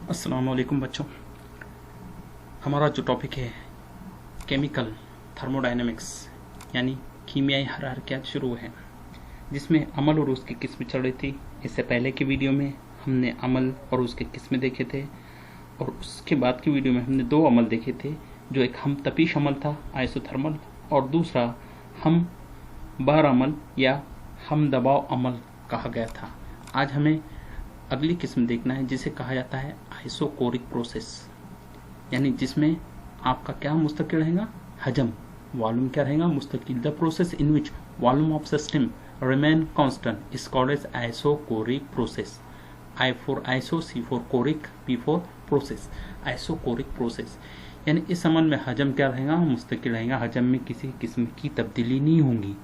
अस्सलाम वालेकुम बच्चों। हमारा जो टॉपिक है केमिकल थर्मोडायनेमिक्स यानी कीमियाई हरारकियात शुरू है, जिसमें अमल और उसकी किस्में चल रही थी। इससे पहले की वीडियो में हमने अमल और उसके किस्में देखे थे, और उसके बाद की वीडियो में हमने दो अमल देखे थे, जो एक हम तपीश अमल था आइसोथर्मल, और दूसरा हम बार अमल या हम दबाव अमल कहा गया था। आज हमें अगली किस्म देखना है, जिसे कहा जाता है आइसोकोरिक प्रोसेस, यानी जिसमें आपका क्या मुस्तकिल रहेगा, हजम, वॉल्यूम क्या रहेगा, मुस्तकिल। The process in which volume of system remain constant is called as isochoric process. I for iso, C for choric, P for process. Isochoric process यानी इस अमल में हजम क्या रहेगा, मुस्तकिल रहेगा। हजम में किसी किस्म की तब्दीली नहीं होगी,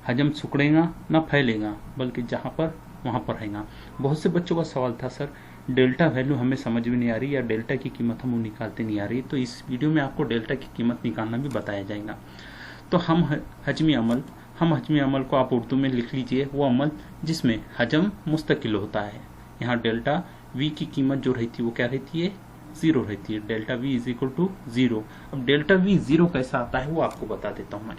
हजम सुकड़ेगा ना फैलेगा, बल्कि जहाँ पर वहाँ पर रहेगा। बहुत से बच्चों का सवाल था, सर डेल्टा वैल्यू हमें समझ में नहीं आ रही, या डेल्टा की कीमत हम निकालते नहीं आ रही। तो इस वीडियो में आपको डेल्टा की कीमत निकालना भी बताया जाएगा। तो हम हजमी अमल को आप उर्दू में लिख लीजिए, वो अमल जिसमें हजम मुस्तकिल होता है। यहाँ डेल्टा वी की कीमत जो रहती है वो क्या रहती है, 0 रहती है। Delta V is equal to 0। अब डेल्टा वी 0 कैसा आता है वो आपको बता देता हूँ मैं।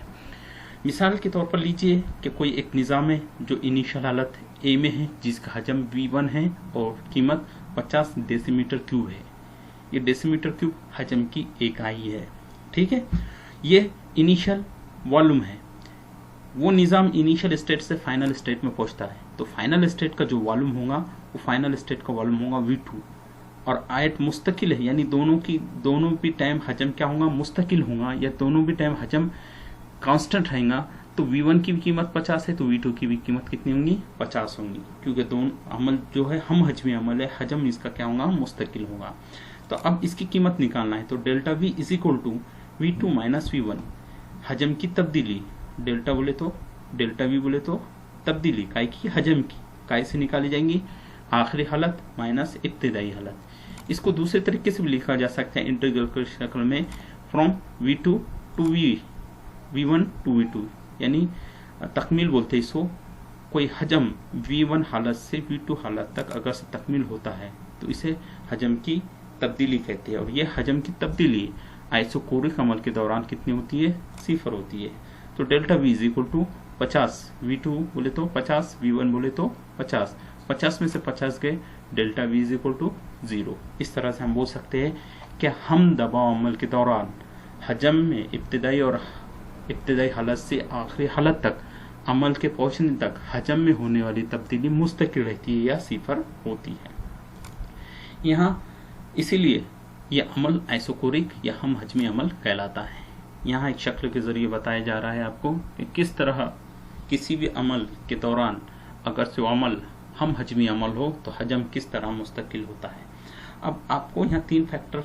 मिसाल के तौर पर लीजिए कि कोई एक निज़ाम है जो इनिशियल हालत ए में है, जिसका हजम V1 है और कीमत 50 डेसीमीटर क्यूब है। ये डेसीमीटर क्यूब हजम की इकाई है, ठीक है। ये इनिशियल वॉल्यूम है। वो निज़ाम इनिशियल स्टेट से फाइनल स्टेट में पहुंचता है, तो फाइनल स्टेट का जो वॉल्यूम होगा वो फाइनल स्टेट का वॉल्यूम होगा V2। और आयत मुस्तकिल है, यानी दोनों भी टाइम हजम क्या होगा, मुस्तकिल होगा, या दोनों भी टाइम हजम कांस्टेंट रहेगा। तो V1 की भी कीमत 50 है, तो V2 की भी कीमत कितनी होंगी, 50 होंगी, क्योंकि दोनों अमल जो है हम हजमी अमल है, हजम इसका क्या होगा, मुस्तकिल होगा। तो अब इसकी कीमत निकालना है, तो delta V is equal to V2 minus V1। हजम की तब्दीली, डेल्टा बोले तो डेल्टा V बोले तो तब्दीली काय की, हजम की, काय से निकाली जाएंगी, आखिरी हालत माइनस इब्तिदाई हालत। इसको दूसरे तरीके से भी लिखा जा सकता है इंटीग्रल की शक्ल में, from V2 to V1 to V2, यानी तकमील बोलते हैं इसको। कोई हजम V1 हालत से V2 हालत तक अगर से तकमील होता है तो इसे हजम की तब्दीली कहते हैं। और ये हजम की तब्दीली आइसोकोरिक अमल के दौरान कितनी होती है, 0 होती है। तो delta V is equal to 50, V2 बोले तो 50, V1 बोले तो 50, 50 में से 50 गए, delta V is equal to 0। इस तरह से हम बोल सकते हैं कि हम दबाव अमल के दौरान हजम में इब्तिदाई हालत से आखिरी हालत तक, अमल के पहुंचने तक हजम में होने वाली तब्दीली मुस्तकिल रहती है या 0 होती है। यहाँ इसीलिए यह अमल आइसोकोरिक या हम हजमी अमल कहलाता है। यहाँ एक शक्ल के जरिए बताया जा रहा है आपको कि किस तरह किसी भी अमल के दौरान अगर से अमल हम हजमी अमल हो तो हजम किस तरह मुस्तकिल होता है। अब आपको यहाँ 3 फैक्टर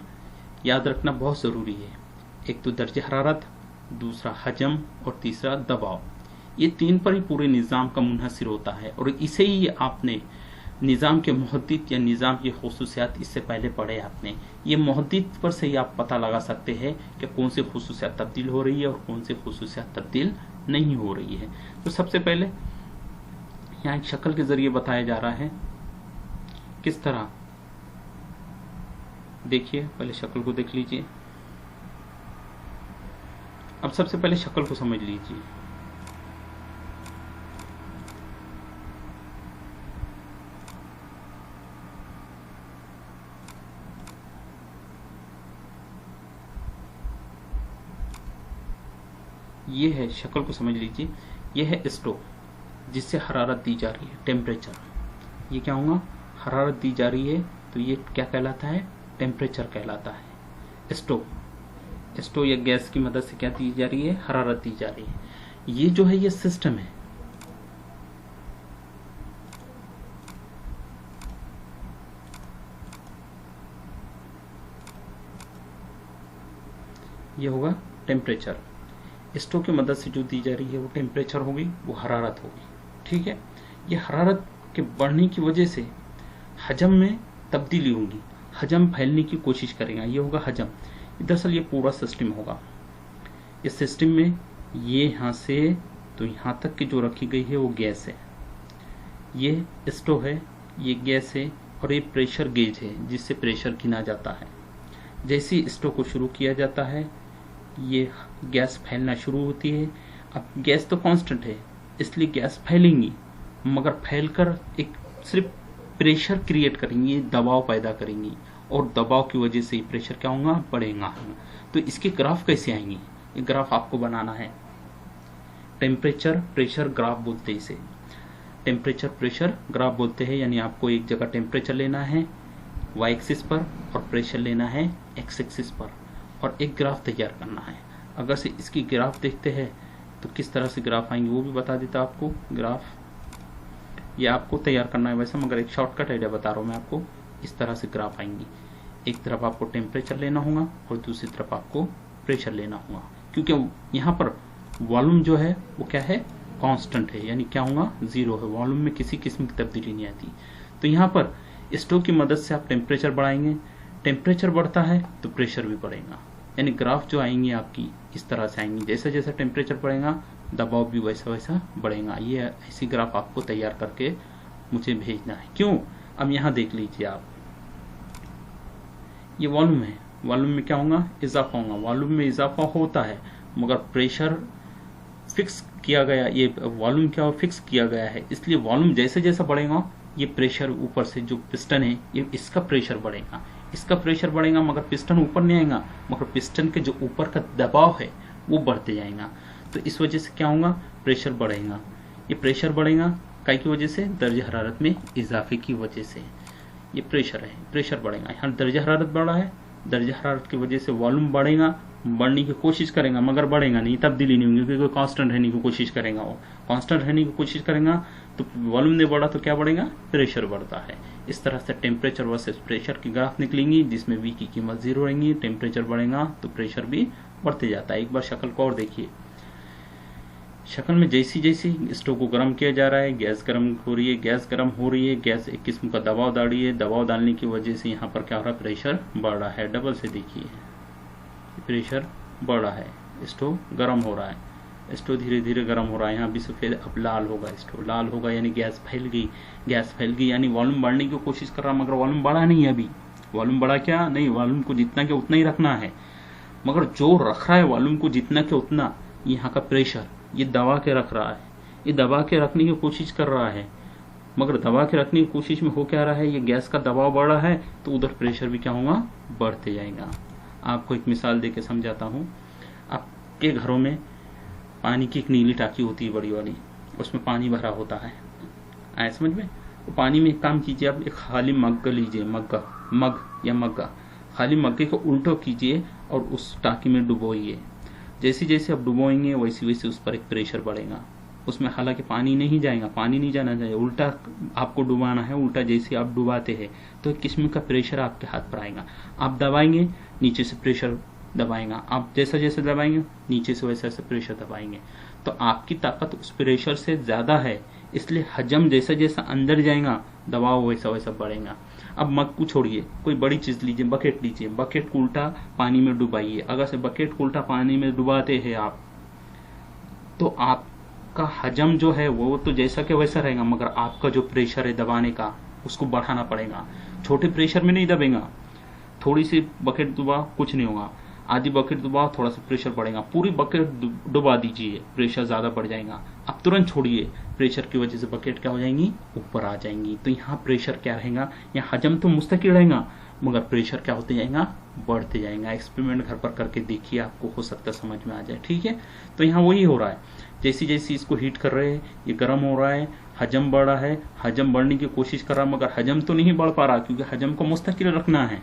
याद रखना बहुत ज़रूरी है। एक तो दर्जे हरारत, दूसरा हजम और तीसरा दबाव। ये 3 पर ही पूरे निज़ाम का मुनहसिर होता है, और इसे ही आपने निज़ाम के मुहद्दिद या निज़ाम की खुसूसियात इससे पहले पढ़े आपने। ये मुहद्दिद पर से ही आप पता लगा सकते हैं कि कौन सी खुसूसियात तब्दील हो रही है और कौन सी खुसूसियात तब्दील नहीं हो रही है। तो सबसे पहले यहाँ एक शक्ल के जरिए बताया जा रहा है किस तरह। देखिए, पहले शक्ल को देख लीजिए। अब सबसे पहले शक्ल को समझ लीजिए। ये है, शक्ल को समझ लीजिए। ये है स्टोव, जिससे हरारत दी जा रही है, टेम्परेचर। ये क्या होगा, हरारत दी जा रही है, तो ये क्या कहलाता है, टेम्परेचर कहलाता है। स्टोव या गैस की मदद से क्या दी जा रही है, हरारत दी जा रही है। ये जो है ये सिस्टम है। ये होगा टेम्परेचर। स्टोव की मदद से जो दी जा रही है वो टेम्परेचर होगी, वो हरारत होगी, ठीक है। ये हरारत के बढ़ने की वजह से हजम में तब्दीली होगी, हजम फैलने की कोशिश करेगा, ये होगा हजम। दरअसल ये पूरा सिस्टम होगा। इस सिस्टम में ये यहाँ से तो यहाँ तक की जो रखी गई है वो गैस है, ये स्टोव है, ये गैस है, और ये प्रेशर गेज है जिससे प्रेशर गिना जाता है। जैसे ही स्टोव को शुरू किया जाता है ये गैस फैलना शुरू होती है। अब गैस तो कांस्टेंट है इसलिए गैस फैलेंगी, मगर फैलकर एक सिर्फ प्रेशर क्रिएट करेंगी, दबाव पैदा करेंगी, और दबाव की वजह से प्रेशर क्या होगा, बढ़ेगा। तो इसके ग्राफ कैसे आएंगे, ये ग्राफ आपको बनाना है। टेम्परेचर प्रेशर ग्राफ बोलते हैं इसे, टेम्परेचर प्रेशर ग्राफ बोलते हैं। यानी आपको एक जगह टेम्परेचर लेना है वाई एक्सिस पर और प्रेशर लेना है एक्स एक्सिस पर, और एक ग्राफ तैयार करना है। अगर से इसकी ग्राफ देखते हैं तो किस तरह से ग्राफ आएंगे वो भी बता देता आपको। ग्राफ ये आपको तैयार करना है वैसे, मगर एक शॉर्टकट आइडिया बता रहा हूँ मैं आपको। इस तरह से ग्राफ आएंगी, एक तरफ आपको टेम्परेचर लेना होगा और दूसरी तरफ आपको प्रेशर लेना होगा, क्योंकि यहाँ पर वॉल्यूम जो है वो क्या है, कांस्टेंट है, यानी क्या होगा, जीरो है। वॉल्यूम में किसी किस्म की तब्दीली नहीं आती। तो यहाँ पर स्टोव की मदद से आप टेम्परेचर बढ़ाएंगे, टेम्परेचर बढ़ता है तो प्रेशर भी बढ़ेगा। यानी ग्राफ जो आएंगी आपकी इस तरह से आएंगी, जैसा जैसा टेम्परेचर बढ़ेगा दबाव भी वैसा वैसा बढ़ेगा। ये ऐसी ग्राफ आपको तैयार करके मुझे भेजना है। क्यों, अब यहाँ देख लीजिए आप, ये वॉल्यूम है, वॉल्यूम में क्या होगा, इजाफा होगा। वॉल्यूम में इजाफा होता है मगर प्रेशर फिक्स किया गया, ये वॉल्यूम क्या हो, फिक्स किया गया है, इसलिए वॉल्यूम जैसे जैसा बढ़ेगा ये प्रेशर ऊपर से जो पिस्टन है ये इसका प्रेशर बढ़ेगा, इसका प्रेशर बढ़ेगा, मगर पिस्टन ऊपर नहीं आएगा, मगर पिस्टन के जो ऊपर का दबाव है वो बढ़ते जाएगा। तो इस वजह से क्या होगा, प्रेशर बढ़ेगा। ये प्रेशर बढ़ेगा काई की वजह से, दर्ज हरारत में इजाफे की वजह से। ये प्रेशर है, प्रेशर बढ़ेगा। यहाँ दर्ज हरारत बढ़ा है, दर्ज हरारत की वजह से वॉल्यूम बढ़ेगा, बढ़ने की कोशिश करेगा मगर बढ़ेगा नहीं, तब्दीली नहीं होगी, क्योंकि कांस्टेंट रहने की कोशिश करेगा। वो कांस्टेंट रहने की कोशिश करेगा तो वॉल्यूम नहीं बढ़ा तो क्या बढ़ेगा, प्रेशर बढ़ता है। इस तरह से टेम्परेचर वर्सेस प्रेशर की ग्राफ निकलेंगी, जिसमें V की कीमत 0 रहेंगी। टेम्परेचर बढ़ेगा तो प्रेशर भी बढ़ते जाता है। एक बार शक्ल को और देखिए, शक्ल में जैसी जैसी स्टोव को गर्म किया जा रहा है, गैस गर्म हो रही है, गैस गर्म हो रही है, गैस एक किस्म का दबाव डाल रही है, दबाव डालने की वजह से यहाँ पर क्या हो रहा है, प्रेशर बढ़ रहा है। डबल से देखिए, प्रेशर बढ़ रहा है, स्टोव गर्म हो रहा है, स्टोव धीरे धीरे गर्म हो रहा है। यहाँ भी सफेद, अब लाल होगा, स्टोव लाल होगा, यानी गैस फैल गई, गैस फैल गई, यानी वॉल्यूम बढ़ने की कोशिश कर रहा, मगर वॉल्यूम बढ़ा नहीं है अभी। वॉल्यूम बढ़ा क्या नहीं, वॉल्यूम को जितना के उतना ही रखना है, मगर जो रख रहा है वॉल्यूम को जितना के उतना, यहाँ का प्रेशर ये दबा के रख रहा है, ये दबा के रखने की कोशिश कर रहा है, मगर दबा के रखने की कोशिश में हो क्या रहा है, ये गैस का दबाव बढ़ रहा है तो उधर प्रेशर भी क्या होगा, बढ़ते जाएगा। आपको एक मिसाल देके समझाता हूँ। आपके घरों में पानी की एक नीली टाकी होती है बड़ी वाली, उसमें पानी भरा होता है, आए समझ में। तो पानी में एक काम कीजिए, आप एक खाली मग लीजिए, मग्गा, खाली मग्गे को उल्टो कीजिए और उस टाकी में डुबोइए। जैसे जैसे आप डुबोएंगे वैसे वैसे उस पर एक प्रेशर बढ़ेगा। उसमें हालांकि पानी नहीं जाएगा, पानी नहीं जाना चाहिए, उल्टा आपको डुबाना है। उल्टा जैसे आप डुबाते हैं तो एक किस्म का प्रेशर आपके हाथ पर आएगा। आप दबाएंगे नीचे से प्रेशर दबाएगा, आप जैसा जैसे दबाएंगे नीचे से वैसे वैसे प्रेशर दबाएंगे। तो आपकी ताकत उस प्रेशर से ज्यादा है, इसलिए हजम जैसा जैसा अंदर जाएगा दबाव वैसा वैसा बढ़ेगा। अब मग को छोड़िए, कोई बड़ी चीज लीजिए, बकेट लीजिए, बकेट को उल्टा पानी में डुबाइए। अगर से बकेट को उल्टा पानी में डुबाते हैं आप, तो आपका हजम जो है वो तो जैसा के वैसा रहेगा, मगर आपका जो प्रेशर है दबाने का उसको बढ़ाना पड़ेगा। छोटे प्रेशर में नहीं दबेगा, थोड़ी सी बकेट डुबा कुछ नहीं होगा, आधी बकेट डुबा थोड़ा सा प्रेशर बढ़ेगा, पूरी बकेट डुबा दीजिए प्रेशर ज्यादा बढ़ जाएगा। अब तुरंत छोड़िए, प्रेशर की वजह से बकेट क्या हो जाएंगी, ऊपर आ जाएंगी। तो यहाँ प्रेशर क्या रहेगा, यहाँ हजम तो मुस्तकिल रहेगा मगर प्रेशर क्या होते जाएगा, बढ़ते जाएगा। एक्सपेरिमेंट घर पर करके देखिए, आपको हो सकता है समझ में आ जाए, ठीक है। तो यहाँ वही हो रहा है, जैसी जैसी इसको हीट कर रहे हैं ये गर्म हो रहा है, हजम बढ़ रहा है, हजम बढ़ने की कोशिश कर रहा है, मगर हजम तो नहीं बढ़ पा रहा, क्योंकि हजम को मुस्तकिल रखना है,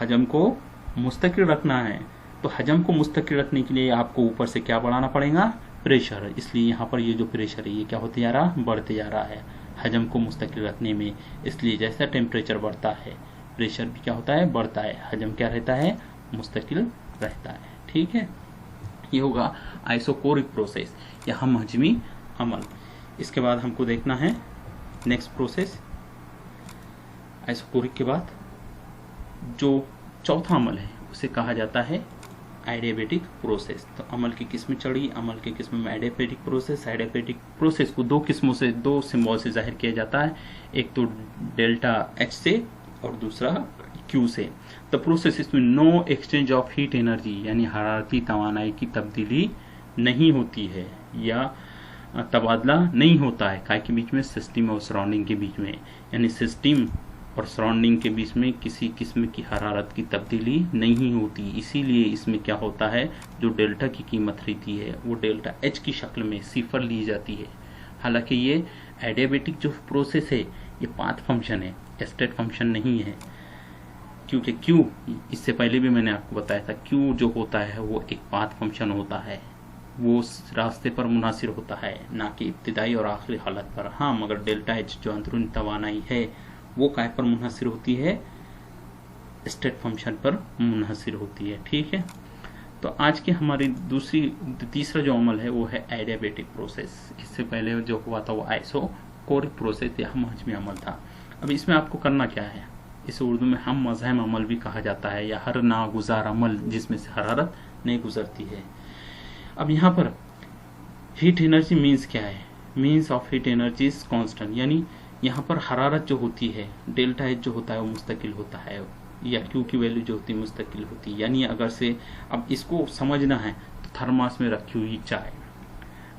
हजम को मुस्तकिल रखना है। तो हजम को मुस्तकिल रखने के लिए आपको ऊपर से क्या बढ़ाना पड़ेगा, प्रेशर। इसलिए यहाँ पर ये जो प्रेशर है ये क्या होते जा रहा, बढ़ते जा रहा है हजम को मुस्तकिल रखने में। इसलिए जैसा टेम्परेचर बढ़ता है प्रेशर भी क्या होता है, बढ़ता है, हजम क्या रहता है, मुस्तकिल रहता है, ठीक है। ये होगा आइसोकोरिक प्रोसेस या हम हजमी अमल। इसके बाद हमको देखना है नेक्स्ट प्रोसेस। आइसोकोरिक के बाद जो चौथा अमल है उसे कहा जाता है एडियाबेटिक प्रोसेस। तो अमल की किस्में चढ़ी, अमल की किस्म में एडियाबेटिक प्रोसेस। एडियाबेटिक प्रोसेस को दो किस्मों से, दो सिंबल से जाहिर किया जाता है, एक तो डेल्टा एच से और दूसरा क्यू से। द प्रोसेस इसमें no exchange of heat energy यानी हरारती तवानाई की तब्दीली नहीं होती है या तबादला नहीं होता है काय के बीच में, सिस्टम और सराउंडिंग के बीच में, यानी सिस्टम और सराउंडिंग के बीच में किसी किस्म की हरारत की तब्दीली नहीं होती। इसीलिए इसमें क्या होता है, जो डेल्टा की कीमत रहती है वो डेल्टा एच की शक्ल में सिफर ली जाती है। हालांकि ये एडियाबेटिक जो प्रोसेस है ये पाथ फंक्शन है, स्टेट फंक्शन नहीं है, क्योंकि क्यू, इससे पहले भी मैंने आपको बताया था, क्यू जो होता है वो एक पाथ फंक्शन होता है, वो रास्ते पर मुनासिर होता है, ना कि इब्तिदाई और आखिरी हालत पर। हाँ, मगर डेल्टा एच जो अंदरूनी तवानाई है वो काय पर मुनहसिर होती है, स्टेट फंक्शन पर मुनहसिर होती है। ठीक है, तो आज की हमारी तीसरा जो अमल है वो है एडियाबेटिक प्रोसेस। इससे पहले जो हुआ था वो आइसोकोरिक प्रोसेस या हमाजमी अमल था। अब इसमें आपको करना क्या है, इसे उर्दू में हम मज़हम अमल भी कहा जाता है या हर नागुजार अमल जिसमें से हरारत नहीं गुजरती है। अब यहाँ पर हीट एनर्जी मीन्स क्या है, means of heat energy is constant, यानी यहाँ पर हरारत जो होती है, डेल्टा एच जो होता है वो मुस्तकिल होता है, या क्यू की वैल्यू जो होती है मुस्तकिल होती है। यानी अगर से अब इसको समझना है तो थर्मास में रखी हुई चाय,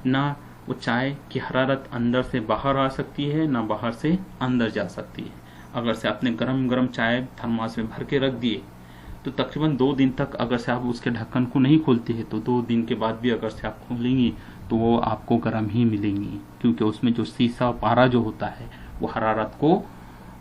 ना वो चाय की हरारत अंदर से बाहर आ सकती है ना बाहर से अंदर जा सकती है। अगर से आपने गरम गरम चाय थर्मास में भर के रख दिए तो तकरीबन 2 दिन तक अगर से आप उसके ढक्कन को नहीं खोलते हैं तो 2 दिन के बाद भी अगर से आप खोलेंगी तो वो आपको गर्म ही मिलेंगी, क्योंकि उसमें जो सीसा पारा जो होता है वो हरारत को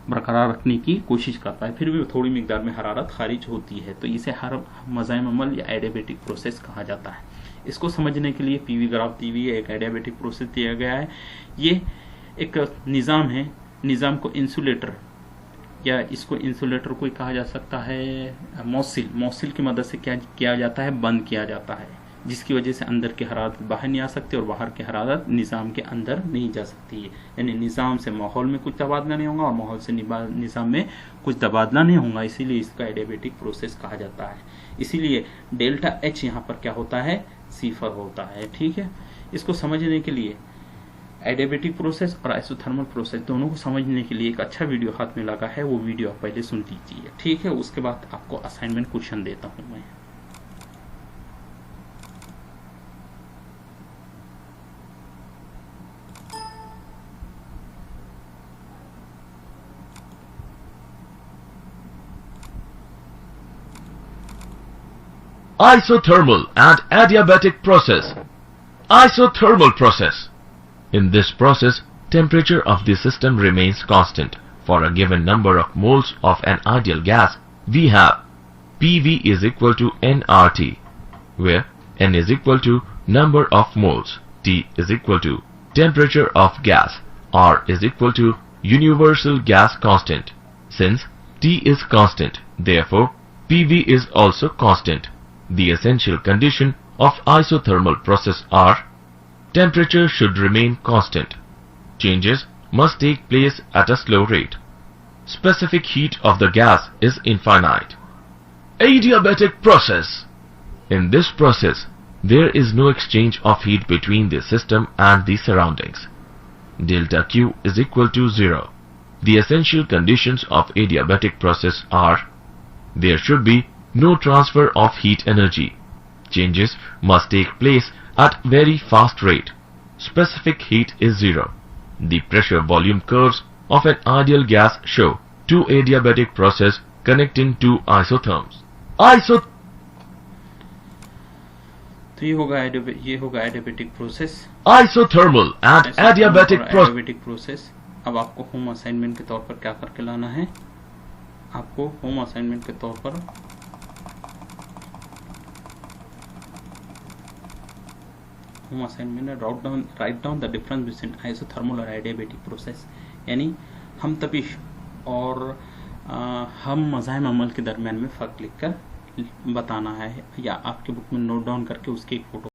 बरकरार रखने की कोशिश करता है, फिर भी थोड़ी मिकदार में हरारत खारिज होती है। तो इसे हर मज़हम अमल या एडियाबेटिक प्रोसेस कहा जाता है। इसको समझने के लिए पीवी ग्राफ दी हुई एक एडियाबेटिक प्रोसेस दिया गया है। ये एक निज़ाम है, निज़ाम को इंसुलेटर या इसको इंसुलेटर को कहा जा सकता है, मौसिल की मदद से क्या किया जाता है, बंद किया जाता है, जिसकी वजह से अंदर की हरारत बाहर नहीं आ सकती और बाहर की हरारत निज़ाम के अंदर नहीं जा सकती है। यानी निज़ाम से माहौल में कुछ तबादला नहीं होगा और माहौल से निज़ाम में कुछ तबादला नहीं होगा, इसीलिए इसका एडियाबेटिक प्रोसेस कहा जाता है। इसीलिए डेल्टा एच यहाँ पर क्या होता है, सिफर होता है। ठीक है, इसको समझने के लिए एडियाबेटिक प्रोसेस और आइसोथर्मल प्रोसेस दोनों को समझने के लिए एक अच्छा वीडियो हाथ में लगा है, वो वीडियो आप पहले सुन लीजिए। ठीक है, उसके बाद आपको असाइनमेंट क्वेश्चन देता हूं मैं। Isothermal and adiabatic process. Isothermal process. In this process, temperature of the system remains constant. For a given number of moles of an ideal gas, we have PV is equal to nRT, where n is equal to number of moles, T is equal to temperature of gas, R is equal to universal gas constant. Since T is constant, therefore PV is also constant. The essential condition of isothermal process are: temperature should remain constant. Changes must take place at a slow rate. Specific heat of the gas is infinite. Adiabatic process. In this process, there is no exchange of heat between the system and the surroundings. Delta Q is equal to 0. The essential conditions of adiabatic process are: there should be no transfer of heat energy. Changes must take place at very fast rate. Specific heat is 0. The pressure volume curves of an ideal gas show two adiabatic process connecting two isotherms. तो ये होगा adiabatic process, Isothermal and adiabatic process. अब आपको home assignment के तौर पर क्या करके लाना है, आपको होम असाइनमेंट के तौर पर write down the difference between isothermal और एडियाबेटिक प्रोसेस, यानी हम तपिश और हम मज़ाहिम अमल के दरमियान में फ़र्क लिखकर बताना है, या आपके बुक में नोट डाउन करके उसकी एक फोटो